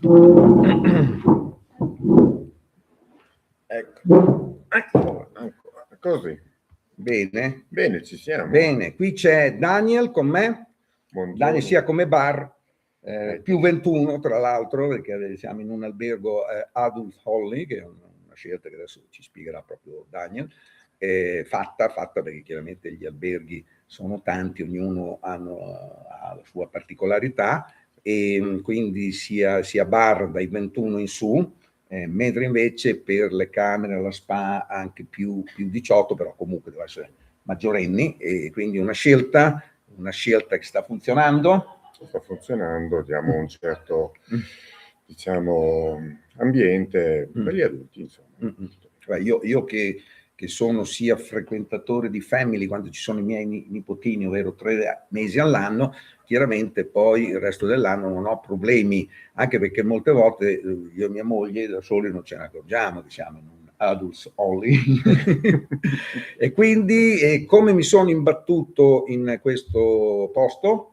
Ecco, ancora, così. Bene. Bene, ci siamo. Bene, qui c'è Daniel con me. Buongiorno. Daniel sia come bar, più 21 tra l'altro, perché siamo in un albergo Adult Holly, che è una scelta che adesso ci spiegherà proprio Daniel, fatta perché chiaramente gli alberghi sono tanti, ognuno ha la sua particolarità, e quindi sia bar dai 21 in su, mentre invece per le camere, la spa anche più 18, però comunque deve essere maggiorenni, e quindi una scelta che sta funzionando. Diamo un certo, diciamo, ambiente per gli adulti, insomma. Io che sono sia frequentatore di family quando ci sono i miei nipotini, ovvero 3 mesi all'anno, chiaramente poi il resto dell'anno non ho problemi, anche perché molte volte io e mia moglie da soli non ce ne accorgiamo, diciamo, in un adults only. E quindi come mi sono imbattuto in questo posto?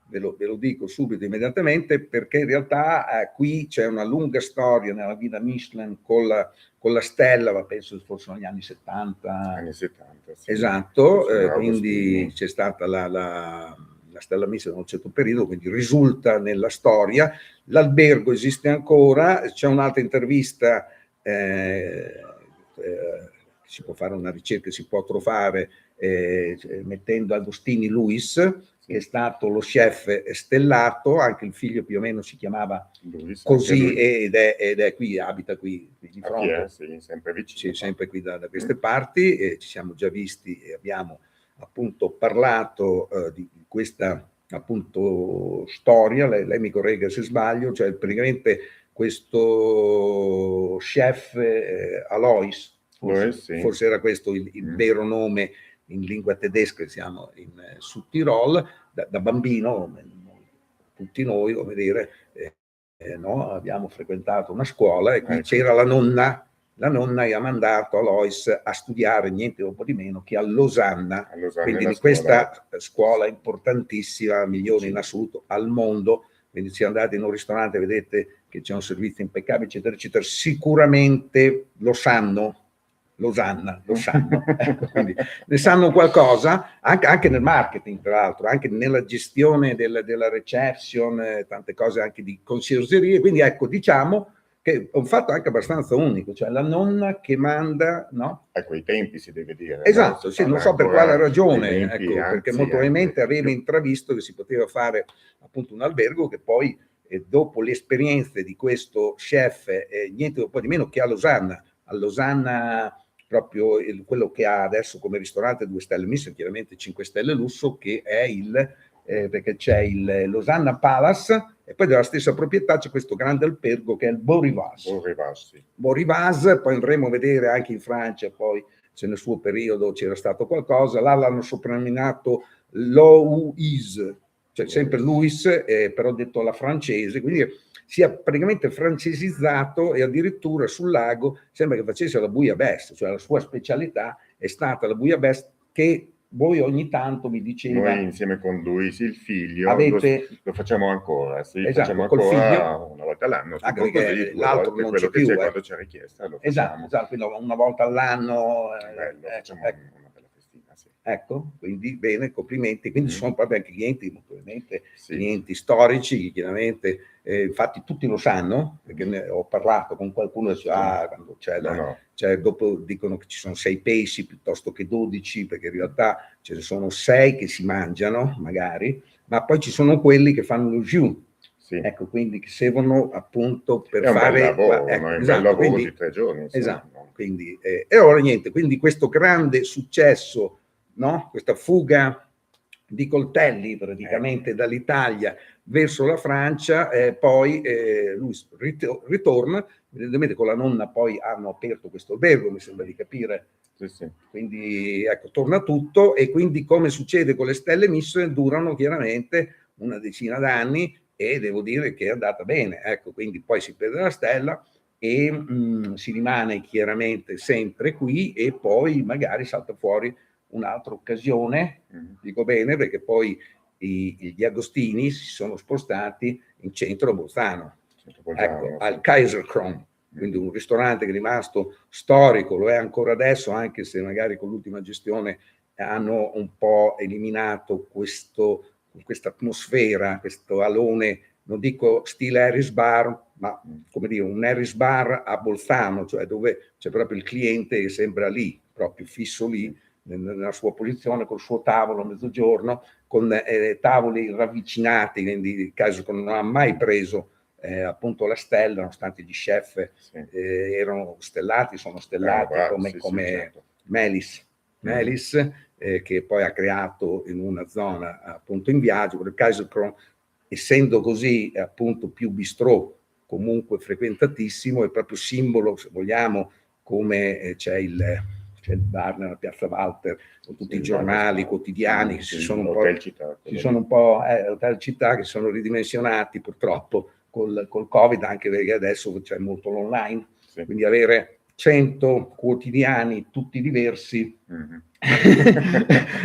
Ve lo dico subito, immediatamente, perché in realtà qui c'è una lunga storia nella Villa Michelin con la stella, ma penso fossero negli anni 70. Anni 70, sì. Esatto, quindi c'è stata la stella Michelin in un certo periodo, quindi risulta nella storia. L'albergo esiste ancora, c'è un'altra intervista, si può fare una ricerca, si può trovare mettendo Agostini Luis, che è stato lo chef stellato, anche il figlio più o meno si chiamava Luis, così, ed è qui, abita qui di fronte. Sì, sempre vicino. Sì, sempre qui da queste parti, e ci siamo già visti e abbiamo appunto parlato di questa appunto storia. Lei mi corregga se sbaglio, cioè praticamente questo chef Alois, forse era questo il vero nome in lingua tedesca, siamo in Sud Tirol, da bambino, tutti noi, come dire, no, abbiamo frequentato una scuola, e qui c'era la nonna gli ha mandato Alois a studiare niente un po' di meno che a Losanna, quindi in questa scuola importantissima, migliore in assoluto al mondo. Quindi se andate in un ristorante vedete che c'è un servizio impeccabile, eccetera, eccetera, sicuramente lo sanno. Losanna, lo sanno, quindi ne sanno qualcosa, anche nel marketing, tra l'altro, anche nella gestione della reception, tante cose anche di conciergerie. Quindi ecco, diciamo che è un fatto anche abbastanza unico, cioè la nonna che manda, no? Ecco, i tempi si deve dire. Esatto, sì, non so per quale ragione, tempi, ecco, perché molto probabilmente aveva intravisto che si poteva fare appunto un albergo che poi, dopo le esperienze di questo chef, niente un po' di meno che a Losanna proprio quello che ha adesso come ristorante 2 stelle Michelin, chiaramente 5 stelle lusso, che è perché c'è il Losanna Palace, e poi della stessa proprietà c'è questo grande albergo che è il Beau Rivage. Beau Rivage, poi andremo a vedere anche in Francia, poi se nel suo periodo c'era stato qualcosa, là l'hanno soprannominato Louis, cioè sempre Louis, però detto alla francese, quindi sia praticamente francesizzato, e addirittura sul lago sembra che facesse la bouillabaisse, cioè la sua specialità è stata la bouillabaisse, che voi ogni tanto mi diceva. Noi insieme con Luis, il figlio, lo facciamo ancora, sì, esatto, facciamo col ancora figlio, una volta all'anno, anche perché l'altro non c'è più, quando c'è richiesta lo facciamo. Esatto, quindi una volta all'anno, bello, facciamo una bella festina, sì. Ecco, quindi bene, complimenti. Quindi sono proprio anche clienti, ovviamente, clienti storici, chiaramente, infatti tutti lo sanno, perché ho parlato con qualcuno e dice, quando c'è dopo dicono che ci sono 6 pesci piuttosto che 12, perché in realtà ce ne sono 6 che si mangiano, magari, ma poi ci sono quelli che fanno lo jus. Ecco, quindi che servono appunto per fare un bel lavoro quindi, di 3 giorni. Esatto, quindi, e allora niente, quindi questo grande successo, no? Questa fuga di coltelli praticamente dall'Italia verso la Francia, poi lui ritorna, evidentemente con la nonna poi hanno aperto questo albergo, mi sembra di capire. Quindi ecco, torna tutto, e quindi come succede con le stelle Michelin durano chiaramente una decina d'anni, e devo dire che è andata bene, ecco, quindi poi si perde la stella e si rimane chiaramente sempre qui, e poi magari salta fuori un'altra occasione, dico bene, perché poi gli Agostini si sono spostati in centro a Bolzano. ecco, al Kaiserkron, quindi un ristorante che è rimasto storico, lo è ancora adesso, anche se magari con l'ultima gestione hanno un po' eliminato questa atmosfera, questo alone, non dico stile Harris Bar, ma come dire, un Harris Bar a Bolzano, cioè dove c'è proprio il cliente che sembra lì, proprio fisso lì, nella sua posizione, col suo tavolo a mezzogiorno, con tavoli ravvicinati, quindi il caso non ha mai preso appunto la stella, nonostante gli chef erano stellati, sono stellati come certo. Melis, che poi ha creato in una zona appunto in viaggio, il Kaiserkron, essendo così appunto più bistrò, comunque frequentatissimo, è proprio simbolo, se vogliamo, come c'è il bar nella piazza Walter, con tutti i giornali quotidiani che si sono un po' Hotel Città, che sono ridimensionati purtroppo col Covid, anche perché adesso c'è molto l'online, quindi avere 100 quotidiani tutti diversi,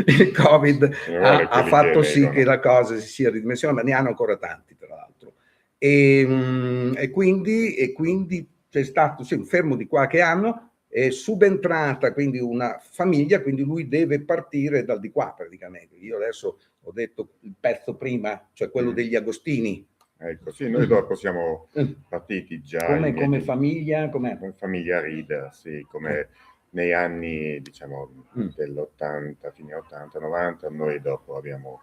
il Covid ha fatto sì che la cosa si sia ridimensionata, ma ne hanno ancora tanti tra l'altro, e quindi c'è stato un fermo di qualche anno, è subentrata quindi una famiglia, quindi lui deve partire dal di qua praticamente. Io adesso ho detto il pezzo prima, cioè quello degli Agostini. Ecco, sì, noi dopo siamo partiti già come famiglia, come famiglia Rieder, sì, come negli anni diciamo dell'80, fine 80, 90, noi dopo siamo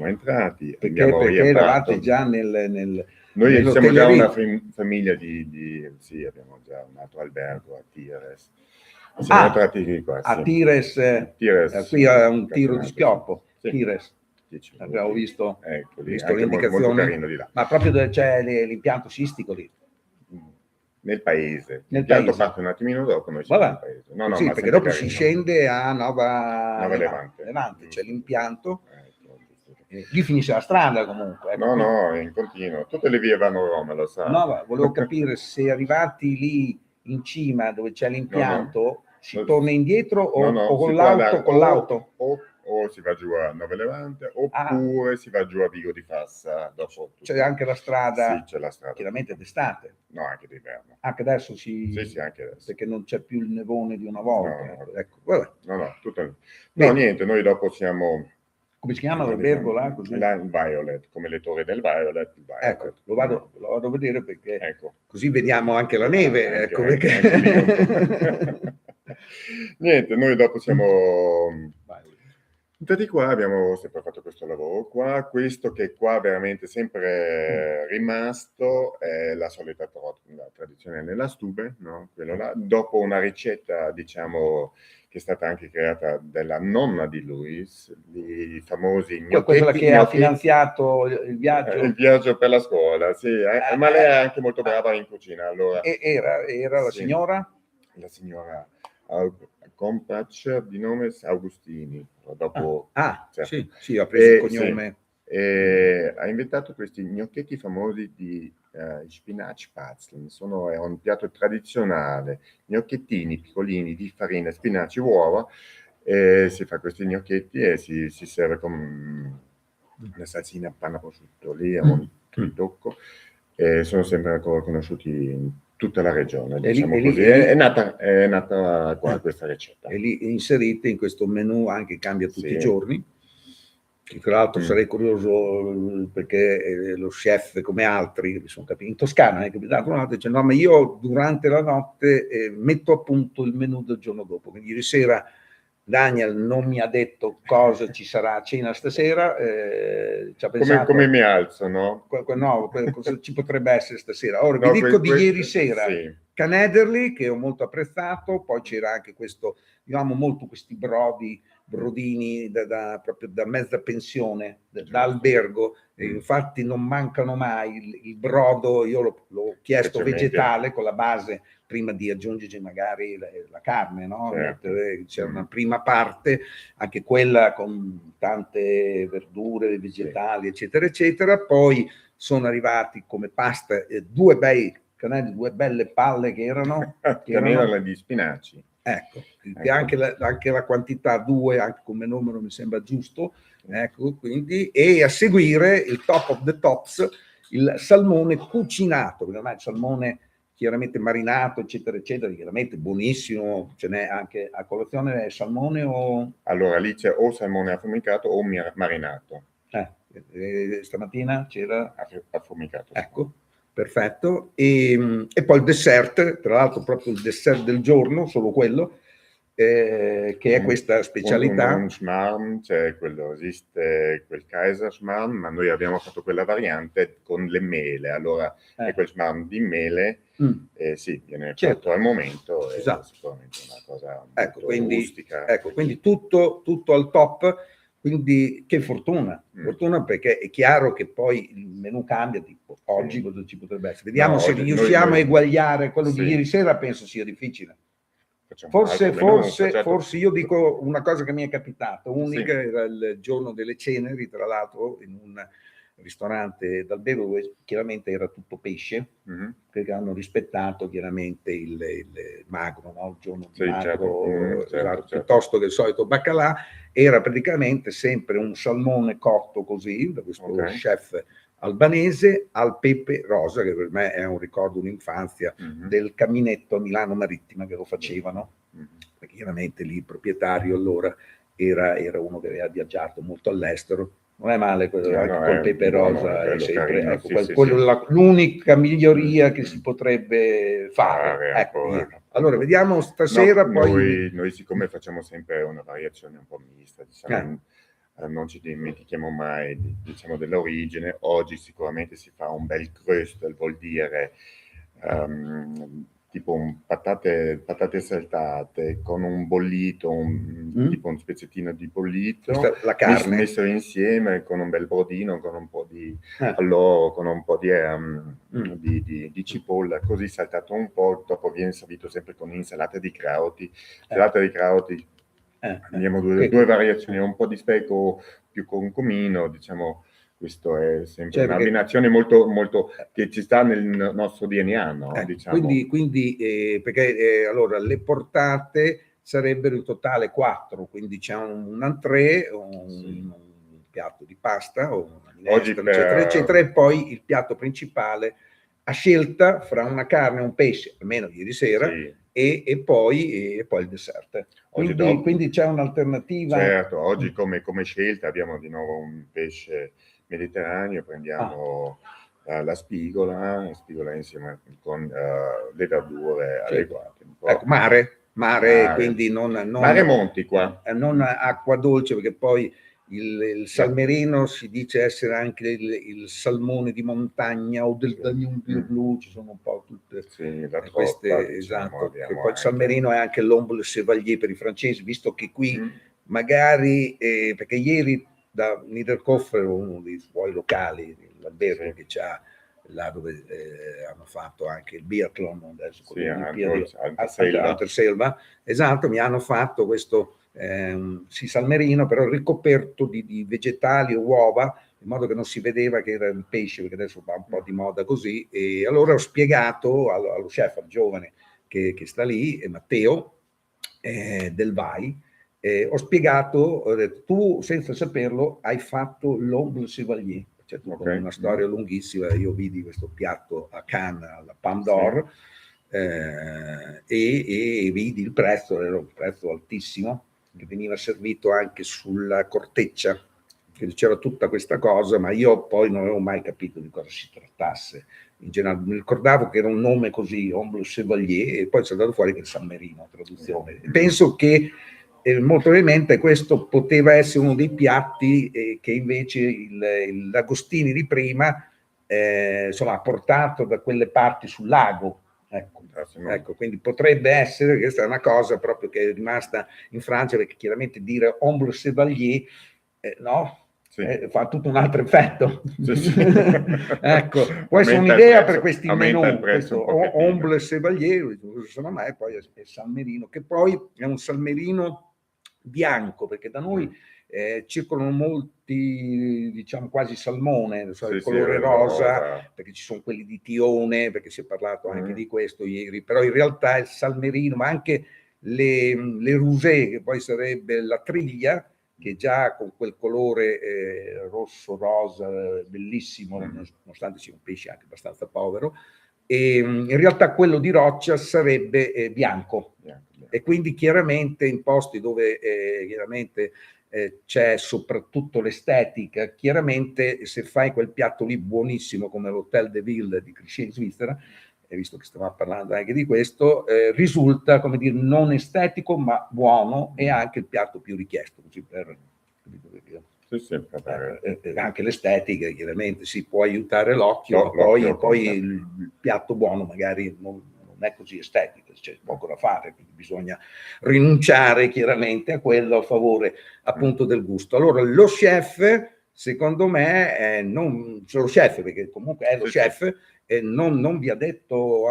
entrati, perché eravate già noi siamo già una famiglia sì, abbiamo già un altro albergo a Tires. Siamo entrati qua, a Tires, qui è un tiro di schioppo, sì. Tires. Abbiamo visto, l'indicazione, molto carino di là. Ma proprio c'è l'impianto scistico lì? Nel paese. L'impianto parte un attimino dopo, noi siamo nel paese. No, sì, perché dopo si scende a Nova Levante, c'è l'impianto. Lì finisce la strada comunque. No, è in continuo. Tutte le vie vanno a Roma, lo sai. No, volevo capire se arrivati lì in cima dove c'è l'impianto si torna indietro o con l'auto? O si va giù a Nova Levante oppure si va giù a Vigo di Fassa. Dopo c'è anche la strada, sì, c'è la strada chiaramente d'estate. No, anche d'inverno. Anche adesso sì, anche adesso. Perché non c'è più il nevone di una volta. No, ecco. Vabbè. Niente, noi dopo siamo... Come si chiama l'albergo là? Il Violet, come le torri del Violet. Ecco, lo vado a vedere perché così vediamo anche la neve. Anche niente, noi dopo siamo... di qua abbiamo sempre fatto questo lavoro qua, questo che qua veramente sempre rimasto è la solita la tradizione nella stube, no? Quello là. Dopo una ricetta, diciamo, che è stata anche creata dalla nonna di Luis, i famosi gnocchetti. Quella che ha finanziato il viaggio? Il viaggio per la scuola, sì, ma lei è anche molto brava in cucina. Allora, era la signora? La signora Compaccia, di nome Augustini. Dopo, certo. sì, ha preso il cognome. Ha inventato questi gnocchetti famosi di spinaci pazzi. È un piatto tradizionale, gnocchettini piccolini di farina, spinaci, uova, si fa questi gnocchetti e si serve con una salsina panna prosciutto, lì è un tocco, e sono sempre ancora conosciuti in tutta la regione, diciamo così. È nata qua questa ricetta. E lì inserite in questo menù anche cambia tutti i giorni. Tra l'altro sarei curioso perché lo chef, come altri, mi sono capito, in Toscana è capitato una notte, dice no, ma io durante la notte metto a punto il menù del giorno dopo. Quindi ieri sera Daniel non mi ha detto cosa ci sarà a cena stasera. Ci ha pensato, come mi alzo, no? Cosa ci potrebbe essere stasera. Ora vi dico di ieri sera. Canederli, che ho molto apprezzato, poi c'era anche questo, io amo molto questi brodini proprio da mezza pensione, da albergo, infatti non mancano mai il brodo, io l'ho chiesto vegetale con la base, prima di aggiungerci magari la carne, no? Certo. C'è una prima parte, anche quella con tante verdure, vegetali, eccetera, eccetera, poi sono arrivati come pasta due belle palle che erano di spinaci. Ecco. Anche la quantità 2, anche come numero mi sembra giusto, ecco, quindi, e a seguire il top of the tops, il salmone cucinato, perché ormai il salmone chiaramente marinato, eccetera, eccetera, chiaramente buonissimo, ce n'è anche a colazione, salmone o... Allora, lì c'è o salmone affumicato o marinato. Stamattina c'era... Affumicato. Ecco, perfetto. E poi il dessert, tra l'altro proprio il dessert del giorno, solo quello, che è questa specialità. Un Schmarrn, cioè esiste quel Kaiserschmarrn, ma noi abbiamo fatto quella variante con le mele, allora è quel Schmarrn di mele, sì, viene fatto al momento, esatto. È sicuramente una cosa rustica. Ecco, quindi tutto al top, quindi che fortuna perché è chiaro che poi il menù cambia, tipo oggi cosa ci potrebbe essere. Vediamo se riusciamo a eguagliare quello di ieri sera, penso sia difficile. Forse io dico una cosa che mi è capitata, unica, era il giorno delle ceneri, tra l'altro in un ristorante dal Beve dove chiaramente era tutto pesce, perché hanno rispettato chiaramente il magro, no? Il giorno di magro, certo. Piuttosto che il solito baccalà, era praticamente sempre un salmone cotto così, da questo chef albanese al pepe rosa, che per me è un ricordo un'infanzia, del caminetto a Milano Marittima che lo facevano, perché chiaramente lì il proprietario allora era uno che aveva viaggiato molto all'estero. Non è male quello, anche col pepe rosa è sempre carino, l'unica miglioria che si potrebbe fare. Ecco. Allora vediamo stasera. Noi siccome facciamo sempre una variazione un po' mista, diciamo, non ci dimentichiamo mai, diciamo, dell'origine. Oggi sicuramente si fa un bel crustel, vuol dire tipo patate saltate con un bollito, tipo un spezzettino di bollito, la carne messo insieme con un bel brodino, con un po' di alloro, con un po' di cipolla, così saltato un po', dopo viene servito sempre con insalata di crauti. Salata di crauti, abbiamo due variazioni, un po' di speco più con comino, diciamo. Questo è sempre un'abbinazione molto, molto che ci sta nel nostro DNA, no? Diciamo. Quindi perché allora le portate sarebbero in totale 4, quindi c'è un entrée, un piatto di pasta o una minestra, eccetera, eccetera, e poi il piatto principale a scelta fra una carne e un pesce, almeno ieri sera, e poi il dessert. Quindi c'è un'alternativa. Certo, oggi come scelta abbiamo di nuovo un pesce mediterraneo, prendiamo la spigola insieme con le verdure adeguate. Ecco, mare, quindi non mare monti qua. Non acqua dolce, perché poi il salmerino si dice essere anche il salmone di montagna o del Danubio blu, ci sono un po' tutte queste, diciamo, che poi il salmerino è anche l'omble chevalier per i francesi, visto che qui magari, perché ieri da Niederkoffer, uno dei suoi locali, l'albergo che c'ha là dove hanno fatto anche il biathlon adesso con le Olimpiadi Anterselva, esatto, mi hanno fatto questo salmerino però ricoperto di vegetali e uova, in modo che non si vedeva che era il pesce, perché adesso va un po' di moda così, e allora ho spiegato allo chef, al giovane che sta lì, Matteo del Vai, ho spiegato, ho detto, tu senza saperlo hai fatto l'omble chevalier, cioè una storia lunghissima. Io vidi questo piatto a Cannes alla Palme d'Or, e vidi il prezzo, era un prezzo altissimo, che veniva servito anche sulla corteccia, che c'era tutta questa cosa, ma io poi non avevo mai capito di cosa si trattasse. In generale mi ricordavo che era un nome così, omble chevalier, e poi c'è dato fuori che il San Marino, traduzione. Penso che molto probabilmente questo poteva essere uno dei piatti che invece l'Agostini di prima insomma, ha portato da quelle parti sul lago. Ecco, quindi potrebbe essere, questa è una cosa proprio che è rimasta in Francia, perché chiaramente dire omble chevalier no? Fa tutto un altro effetto. Ecco, può essere un'idea per questi menù, questo omble chevalier, secondo me poi è San Marino, che poi è un San Marino bianco, perché da noi circolano molti, diciamo, quasi salmone, il colore rosa, perché ci sono quelli di Tione, perché si è parlato anche di questo ieri, però in realtà è il salmerino, ma anche le rusé, che poi sarebbe la triglia, che già con quel colore rosso-rosa bellissimo, nonostante sia un pesce anche abbastanza povero, e in realtà quello di roccia sarebbe bianco. E quindi chiaramente in posti dove chiaramente c'è soprattutto l'estetica, chiaramente se fai quel piatto lì buonissimo come l'Hotel de Ville di Clichy in Svizzera, e visto che stavamo parlando anche di questo, risulta, come dire, non estetico ma buono, e anche il piatto più richiesto, così per anche l'estetica chiaramente si può aiutare l'occhio, poi il piatto buono magari non è così estetico, c'è poco da fare, quindi bisogna rinunciare chiaramente a quello a favore appunto del gusto. Allora lo chef, secondo me, non solo chef, perché comunque è lo chef, non vi ha detto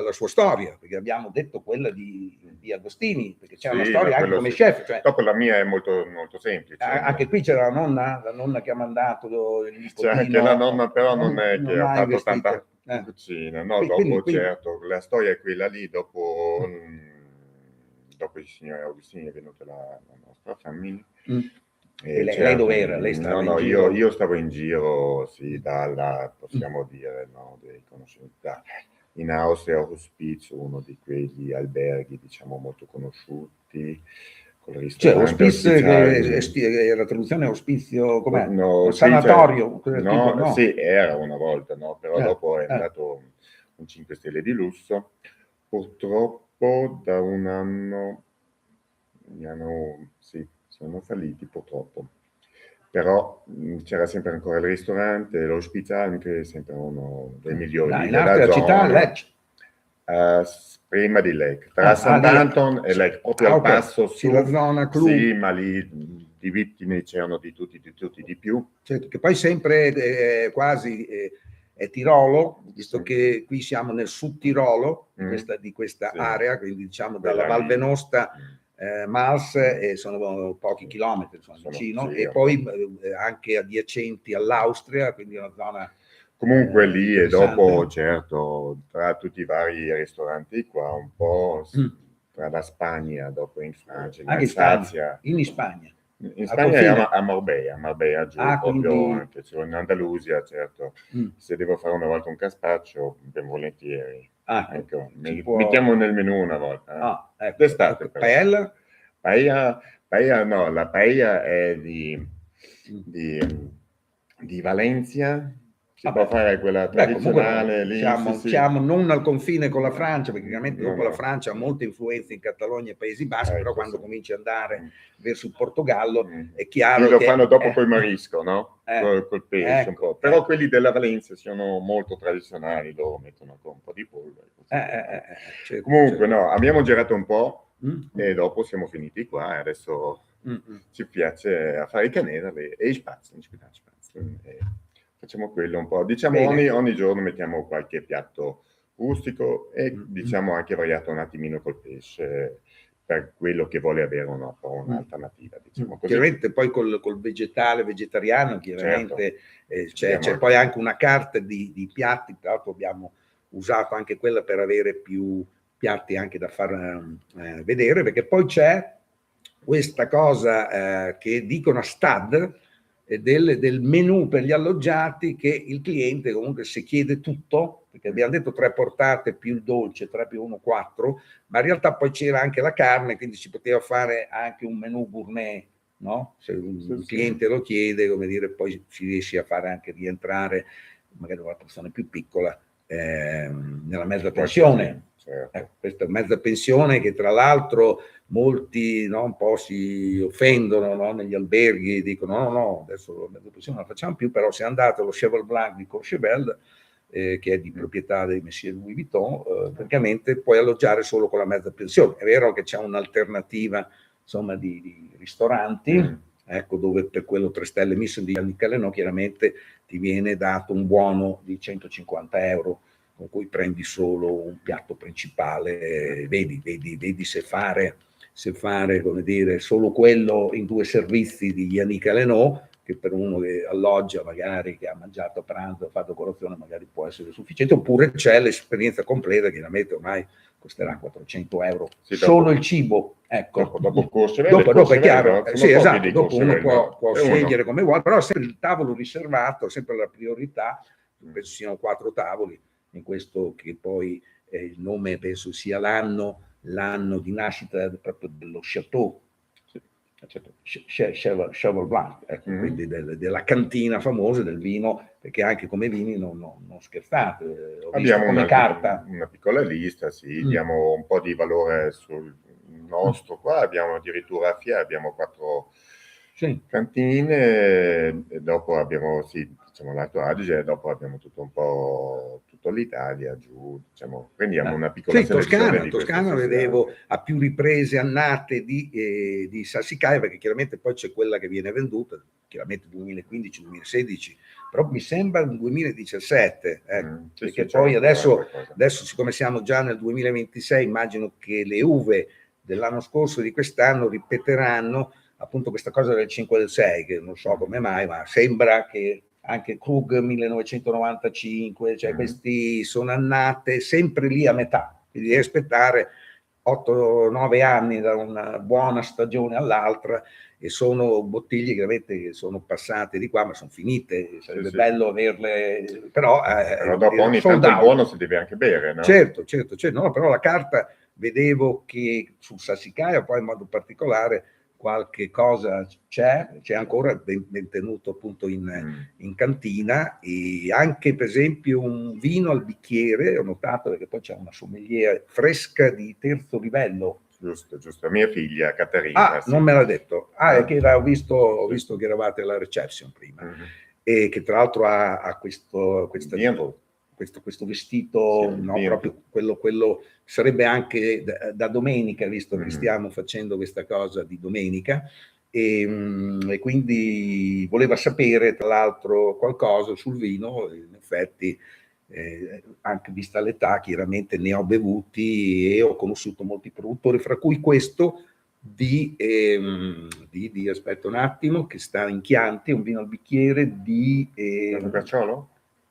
la sua storia, perché abbiamo detto quella di Agostini, perché c'è una storia anche come chef. Cioè, dopo la mia è molto, molto semplice. Anche qui c'era la nonna che ha mandato il nipotino. C'è anche la nonna, però non è che ha fatto tanta cucina. No, quindi, certo, la storia è quella lì, dopo il signore Agostini è venuta la nostra famiglia. E lei dove era? Lei stava in giro? Io stavo in giro, sì, possiamo dire, dei conoscenti. In Austria, Ospizio, uno di quegli alberghi, diciamo, molto conosciuti, col ristorante. Ospizio, la traduzione è ospizio, com'è? No, sanatorio? No, sì, era una volta, però dopo è andato un 5 stelle di lusso. Purtroppo da un anno sono falliti purtroppo, però c'era sempre ancora il ristorante, l'Ospizio anche, sempre uno dei migliori della zona. Lecce. Prima di Lecce, tra Sant'Anton e Lecce, proprio al passo su, la zona clou. Sì, ma lì di vittime c'erano di tutti di più. Certo, che poi sempre quasi è Tirolo, visto che qui siamo nel Sud Tirolo, di questa area, quindi diciamo dalla Val Venosta Mals, sono pochi chilometri, sono vicino, e poi anche adiacenti all'Austria, quindi una zona... Comunque lì e dopo, certo, tra tutti i vari ristoranti qua, un po' tra la Spagna, dopo in Francia, in Alsazia. In Spagna? In Spagna è a Marbella giù, proprio anche in Andalusia, certo. Se devo fare una volta un carpaccio, ben volentieri. Ecco, mettiamo nel menù una volta. D'estate. Paella? Paella no, la paella è di Valencia. Si può fare quella tradizionale lì. Siamo non al confine con la Francia, perché chiaramente dopo la Francia ha molte influenze in Catalogna e Paesi Bassi, però quando cominci ad andare verso il Portogallo è chiaro lo fanno dopo col marisco, no? Col pesce un po'. Però quelli della Valencia sono molto tradizionali, loro mettono ancora un po' di polvere. Comunque no, abbiamo girato un po' e dopo siamo finiti qua e adesso ci piace a fare i canelli e i spazi. Facciamo quello un po', diciamo ogni giorno mettiamo qualche piatto rustico e diciamo anche variato un attimino col pesce per quello che vuole avere un po' un'alternativa, diciamo così. Chiaramente poi col vegetariano chiaramente c'è poi anche una carta di piatti, tra l'altro abbiamo usato anche quella per avere più piatti anche da far vedere, perché poi c'è questa cosa che dicono a Stad, del menù per gli alloggiati, che il cliente comunque se chiede tutto, perché abbiamo detto 3 portate più il dolce, 3 più 1, 4, ma in realtà poi c'era anche la carne, quindi si poteva fare anche un menù gourmet, no? Se un cliente lo chiede, come dire, poi si riesce a fare anche rientrare magari una porzione più piccola nella mezza pensione. Questa mezza pensione che tra l'altro molti un po' si offendono negli alberghi, dicono no, adesso la mezza pensione non la facciamo più, però se andate allo Cheval Blanc di Courchevel, che è di proprietà dei Messier Louis Vuitton, praticamente puoi alloggiare solo con la mezza pensione. È vero che c'è un'alternativa insomma di ristoranti, ecco, dove per quello 3 stelle Mission di Yannick Allenò chiaramente ti viene dato un buono di 150 euro con cui prendi solo un piatto principale, vedi se fare come dire solo quello in 2 servizi di Yannick Allenò, che per uno che alloggia, magari che ha mangiato a pranzo, ha fatto colazione, magari può essere sufficiente, oppure c'è l'esperienza completa, chiaramente ormai costerà 400 euro solo il cibo, ecco. Dopo corso dopo è chiaro, sì, esatto, dopo uno può scegliere come vuole, però sempre il tavolo riservato, sempre la priorità, penso siano 4 tavoli, in questo che poi il nome penso sia l'anno di nascita proprio dello Chateau, Cheval Blanc, ecco, quindi della cantina famosa del vino, perché anche come vini non scherzate. Abbiamo come carta una piccola lista, sì, diamo un po' di valore sul nostro qua, abbiamo addirittura a Fiera, abbiamo 4 cantine, e dopo abbiamo, diciamo, l'Alto Adige, e dopo abbiamo tutto un po' tutta l'Italia giù, diciamo, prendiamo una piccola selezione di Toscana vedevo a più riprese annate di Sassicaia, perché chiaramente poi c'è quella che viene venduta, chiaramente 2015-2016, però mi sembra il 2017, perché poi adesso siccome siamo già nel 2026, immagino che le uve dell'anno scorso e di quest'anno ripeteranno appunto questa cosa del 5 del 6, che non so come mai, ma sembra che anche Krug 1995, cioè questi sono annate sempre lì a metà, quindi devi aspettare 8-9 anni da una buona stagione all'altra, e sono bottiglie chiaramente che sono passate di qua ma sono finite, sarebbe bello averle, però dopo ogni tanto il buono si deve anche bere, no? Certo, no, però la carta vedevo che su Sassicaia poi in modo particolare qualche cosa c'è ancora ben tenuto appunto in cantina, e anche per esempio un vino al bicchiere, ho notato, perché poi c'è una sommelier fresca di terzo livello. Giusto, mia figlia Caterina. Non me l'ha detto, è che ho visto che eravate alla reception prima, e che tra l'altro ha questo vestito, proprio quello sarebbe anche da domenica, visto che stiamo facendo questa cosa di domenica, e quindi voleva sapere tra l'altro qualcosa sul vino. In effetti anche vista l'età chiaramente ne ho bevuti e ho conosciuto molti produttori, fra cui questo aspetta un attimo, che sta in Chianti, un vino al bicchiere di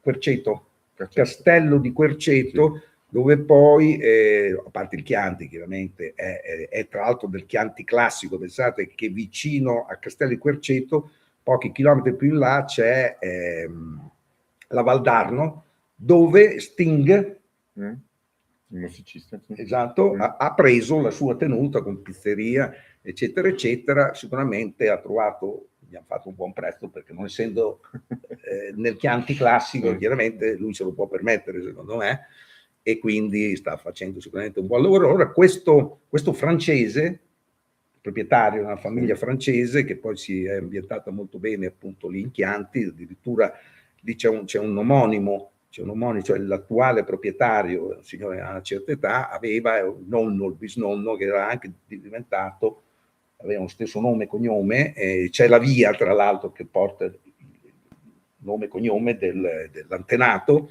Querceto. Castello di Querceto, dove poi, a parte il Chianti chiaramente, è tra l'altro del Chianti classico. Pensate che vicino a Castello di Querceto, pochi chilometri più in là, c'è la Valdarno, dove Sting, il musicista, esatto, ha preso la sua tenuta con pizzeria, eccetera, eccetera. Sicuramente ha trovato, gli hanno fatto un buon prezzo, perché non essendo nel Chianti classico, chiaramente lui se lo può permettere, secondo me, e quindi sta facendo sicuramente un buon lavoro. Allora questo francese, proprietario di una famiglia francese, che poi si è ambientata molto bene appunto lì in Chianti, addirittura lì c'è un omonimo, cioè l'attuale proprietario, un signore a una certa età, aveva il nonno, il bisnonno, che era anche diventato, aveva lo stesso nome e cognome, c'è la via tra l'altro che porta il nome e cognome dell'antenato,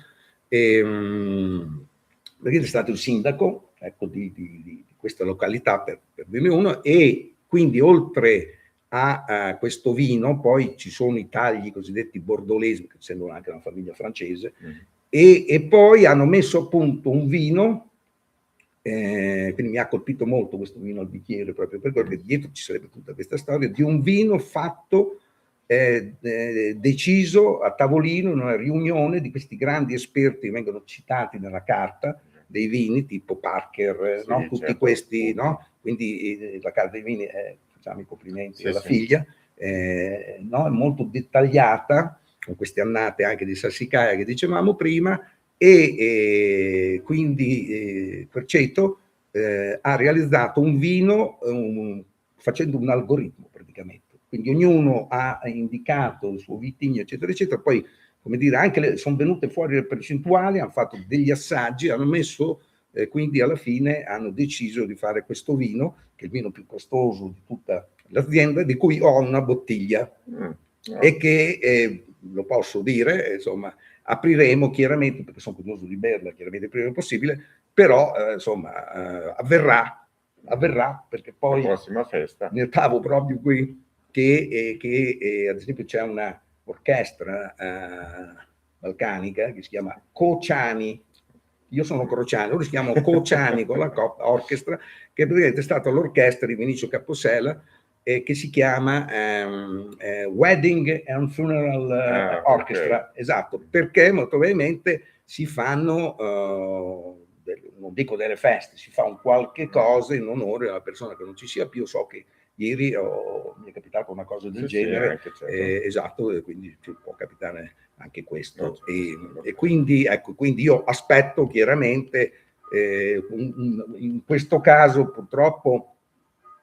perché è stato il sindaco, ecco, di questa località, per dirne uno, e quindi oltre a questo vino poi ci sono i tagli cosiddetti bordolesi, che sembrano anche una famiglia francese, e poi hanno messo a punto un vino, quindi mi ha colpito molto questo vino al bicchiere, proprio perché dietro ci sarebbe tutta questa storia di un vino fatto, deciso a tavolino in una riunione di questi grandi esperti che vengono citati nella carta dei vini, tipo Parker, no? Tutti questi, no? Quindi la carta dei vini, facciamo i complimenti alla figlia, no? È molto dettagliata, con queste annate anche di Sassicaia che dicevamo prima, e quindi Querceto ha realizzato un vino facendo un algoritmo praticamente. Quindi ognuno ha indicato il suo vitigno, eccetera, eccetera. Poi, come dire, anche sono venute fuori le percentuali, hanno fatto degli assaggi, hanno messo, quindi alla fine hanno deciso di fare questo vino, che è il vino più costoso di tutta l'azienda, di cui ho una bottiglia, e che, lo posso dire, insomma, apriremo chiaramente, perché sono curioso di berla chiaramente il prima possibile, però insomma avverrà, perché poi la prossima festa ne stavo proprio qui che ad esempio c'è una orchestra balcanica che si chiama Kocani. Io sono crociano, loro si chiamano Kocani con la orchestra, che praticamente è stata l'orchestra di Vinicio Capossela, che si chiama Wedding and Funeral Orchestra, okay. Esatto, perché molto brevemente si fanno, non dico delle feste, si fa un qualche cosa in onore alla persona che non ci sia più. Io so che ieri mi è capitata una cosa del genere, sì, certo. Esatto, e quindi può capitare anche questo. No, e quindi, ecco, quindi io aspetto chiaramente, in questo caso purtroppo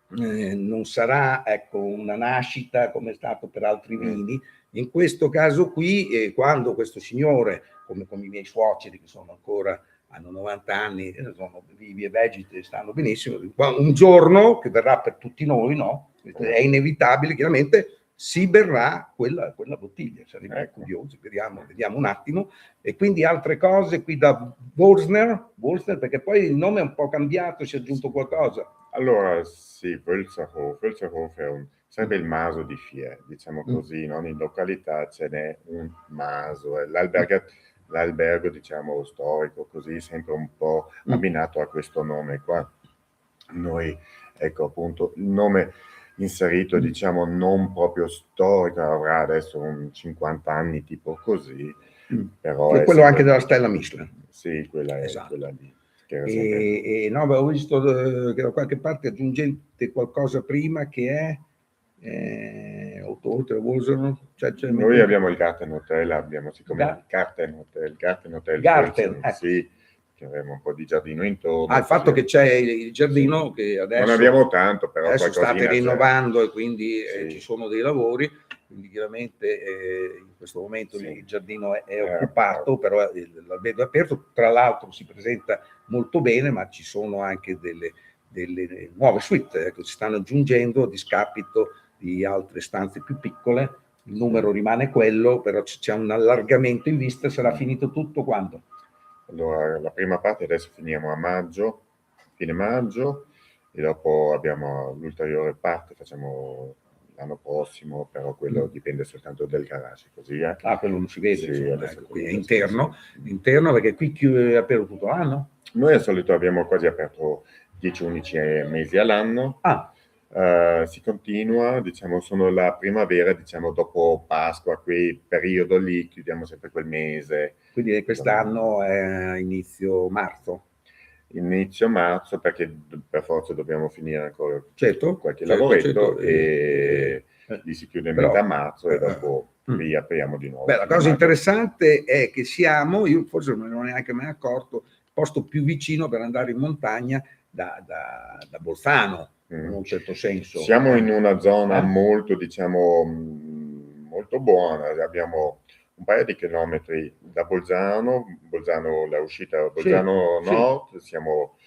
non sarà, ecco, una nascita come è stato per altri vini. In questo caso qui, quando questo signore, come i miei suoceri che hanno 90 anni, sono vivi e vegeti, stanno benissimo, un giorno che verrà per tutti noi, no? È inevitabile, chiaramente si berrà quella bottiglia. Saremo curiosi, vediamo un attimo. E quindi altre cose qui da Wolfner, perché poi il nome è un po' cambiato, si è aggiunto qualcosa. Allora sì, Wölzerhof sarebbe il maso di Fier, diciamo così, in ogni località ce n'è un maso, l'albergo diciamo storico, così, sempre un po' abbinato a questo nome qua. Noi, ecco appunto, il nome inserito, diciamo, non proprio storico, avrà adesso un 50 anni, tipo così, però è quello anche della stella Michelin. Sì, quella è, esatto. Quella lì. No, ho visto che da qualche parte aggiungete qualcosa prima che è oltre a Wolfsburg, noi abbiamo il Garten Hotel, siccome Garten Hotel, sì, che avremo un po' di giardino intorno. Il fatto che c'è il giardino, sì, che adesso non abbiamo tanto, però adesso state rinnovando, e quindi sì, ci sono dei lavori, quindi chiaramente in questo momento sì, il giardino è occupato, però l'albergo è aperto. Tra l'altro si presenta molto bene, ma ci sono anche delle nuove suite che si stanno aggiungendo a discapito di altre stanze più piccole. Il numero rimane quello, però c'è un allargamento in vista. Sarà finito tutto quando? Allora, la prima parte adesso finiamo a maggio, fine maggio, e dopo abbiamo l'ulteriore parte, facciamo l'anno prossimo, però quello dipende soltanto del garage, così. Quello non si vede, sì, insomma, qui è interno, perché qui è aperto tutto l'anno? Noi al solito abbiamo quasi aperto 10-11 mesi all'anno. Si continua, diciamo, sono la primavera, diciamo, dopo Pasqua, quel periodo lì, chiudiamo sempre quel mese. Quindi quest'anno è inizio marzo? Inizio marzo, perché per forza dobbiamo finire ancora qualche certo. lavoretto, e lì si chiude metà marzo e dopo riapriamo di nuovo. La cosa interessante è che io forse non me ne ero neanche mai accorto, il posto più vicino per andare in montagna da Bolzano, in un certo senso. Siamo in una zona molto, diciamo, molto buona, abbiamo un paio di chilometri da Bolzano, la uscita da Bolzano Nord, siamo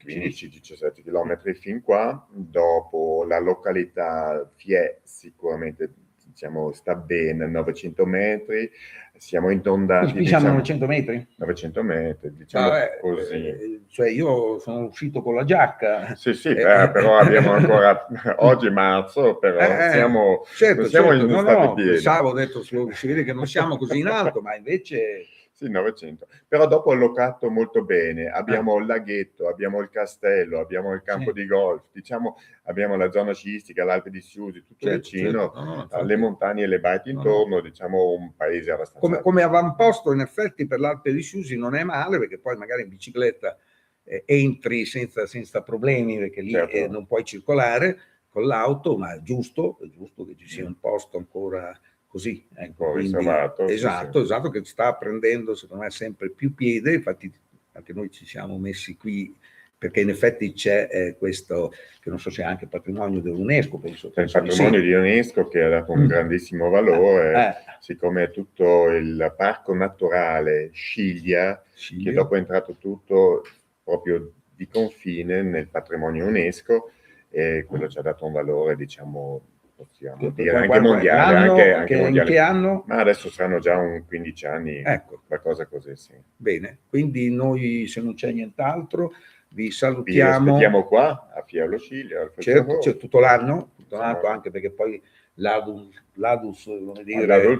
15-17 chilometri fin qua. Dopo la località Fier sicuramente, diciamo, sta bene, 900 metri, siamo intondati. Qui siamo a 900 metri? 900 metri, diciamo così. Cioè io sono uscito con la giacca. Sì, però abbiamo ancora, oggi marzo, però siamo in stati pieni. Pensavo, ho detto, si vede che non siamo così in alto, ma invece... Sì, 900. Però dopo ho locato molto bene, abbiamo il laghetto, abbiamo il castello, abbiamo il campo di golf, diciamo, abbiamo la zona sciistica, l'Alpe di Siusi, tutto vicino, le montagne e le baite intorno, diciamo un paese abbastanza... Come avamposto, in effetti, per l'Alpe di Siusi non è male, perché poi magari in bicicletta entri senza problemi, perché lì non puoi circolare con l'auto, ma è giusto che ci sia un posto ancora... così, ecco, riservato, esatto, che sta prendendo secondo me sempre più piede. Infatti anche noi ci siamo messi qui perché in effetti c'è questo, che non so se è anche patrimonio dell'UNESCO, penso. È il patrimonio di UNESCO che ha dato un grandissimo valore, siccome è tutto il parco naturale Sciglia, che dopo è entrato tutto proprio di confine nel patrimonio UNESCO, e quello ci ha dato un valore, diciamo, possiamo dire anche mondiale, anche mondiale. In che anno? Ma adesso saranno già un 15 anni, qualcosa così, sì. Bene, quindi noi, se non c'è nient'altro, vi salutiamo. Vi aspettiamo qua a Fiera Sciliar. Certo, c'è tutto l'anno, anche perché poi l'Adus, come dire,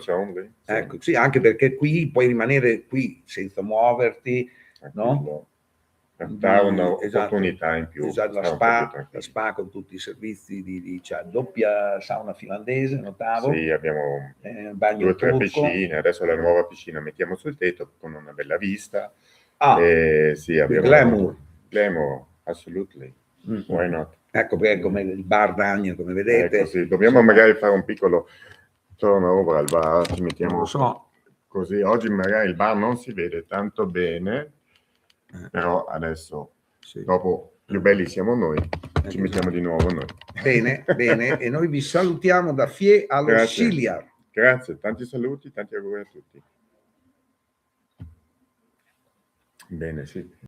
ecco, sì, anche perché qui puoi rimanere qui senza muoverti, no? Dà un'opportunità in più. Esatto, la spa con tutti i servizi cioè, doppia sauna finlandese, notavo. Sì, abbiamo bagno 2 o 3 piscine, adesso la nuova piscina mettiamo sul tetto con una bella vista. Sì, abbiamo glamour, assolutely. Why not? Ecco, perché come il bar Daniel, come vedete. Sì. Dobbiamo magari fare un piccolo turnover al bar, ci mettiamo, non lo so. Così oggi magari il bar non si vede tanto bene, però adesso dopo più belli siamo noi, ci mettiamo di nuovo noi. Bene, e noi vi salutiamo da Fiera Sciliar. Grazie, tanti saluti, tanti auguri a tutti. Bene, sì.